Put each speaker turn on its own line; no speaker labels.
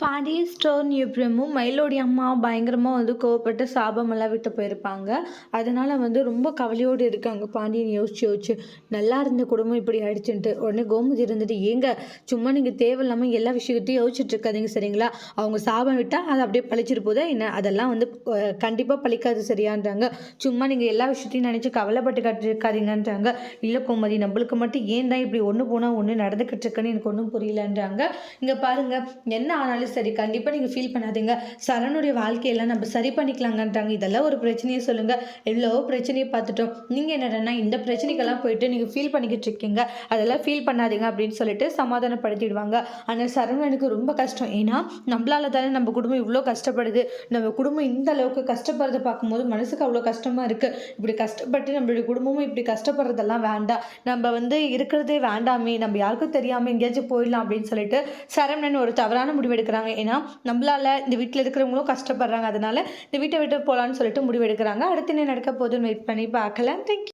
Pandian store நியூப்ரமும் மயிலோடைய அம்மா பயங்கரமாக கோவப்பட்டு சாபமெல்லாம் விட்டு போயிருப்பாங்க. அதனால ரொம்ப கவலையோடு இருக்காங்க பாண்டியன் யோசிச்சு யோசிச்சு. நல்லா இருந்த குடும்பம் இப்படி ஆயிடுச்சுன்ட்டு. உடனே கோமதி இருந்துட்டு, ஏங்க சும்மா நீங்கள் தேவையில்லாமல் எல்லா விஷயத்தையும் யோசிச்சுட்டு இருக்காதீங்க சரிங்களா? அவங்க சாபம் விட்டால் அது அப்படியே பழிச்சிட்டு போதா என்ன? அதெல்லாம் கண்டிப்பாக பழிக்காது சரியான்றாங்க. சும்மா நீங்கள் எல்லா விஷயத்தையும் நினச்சி கவலைப்பட்டு இருக்காதீங்கன்றாங்க. இல்லை கோமதி, நம்மளுக்கு மட்டும் ஏன் தான் இப்படி ஒன்று போனால் ஒன்று நடந்துக்கிட்டு இருக்குன்னு எனக்கு ஒன்றும் புரியலன்றாங்க. இங்கே பாருங்க, என்ன ஆனாலும் சரி கண்டிப்பாக நீங்கள் ஃபீல் பண்ணாதீங்க. சரணுடைய வாழ்க்கையெல்லாம் நம்ம சரி பண்ணிக்கலாங்கன்றாங்க. இதெல்லாம் ஒரு பிரச்சனையை சொல்லுங்கள். எவ்வளோ பிரச்சனையை பார்த்துட்டோம். நீங்கள் என்னடனா இந்த பிரச்சனைக்கெல்லாம் போயிட்டு நீங்கள் ஃபீல் பண்ணிக்கிட்டு இருக்கீங்க. அதெல்லாம் ஃபீல் பண்ணாதீங்க அப்படின்னு சொல்லிட்டு சமாதானப்படுத்திடுவாங்க. ஆனால் சரவணனுக்கு ரொம்ப கஷ்டம். ஏன்னா நம்மளால தானே நம்ம குடும்பம் இவ்வளோ கஷ்டப்படுது. நம்ம குடும்பம் இந்த அளவுக்கு கஷ்டப்படுறத பார்க்கும்போது மனசுக்கு அவ்வளோ கஷ்டமாக இருக்குது. இப்படி கஷ்டப்பட்டு நம்மளுடைய குடும்பமும் இப்படி கஷ்டப்படுறதெல்லாம் வேண்டாம். நம்ம இருக்கிறதே வேண்டாமே, நம்ம யாருக்கும் தெரியாமல் எங்கேயாச்சும் போயிடலாம் அப்படின்னு சொல்லிட்டு சரவணன் ஒரு தவறான முடிவு எடுக்கிறாங்க. ஏன்னா நம்மளால இந்த வீட்டில் இருக்கிறவங்களும் கஷ்டப்படுறாங்க. அதனால இந்த வீட்டை விட்டு போகலான்னு சொல்லிட்டு முடிவு எடுக்கிறாங்க. அடுத்து என்ன நடக்க போகுதுன்னு வெயிட் பண்ணி பார்க்கலாம். தேங்க்யூ.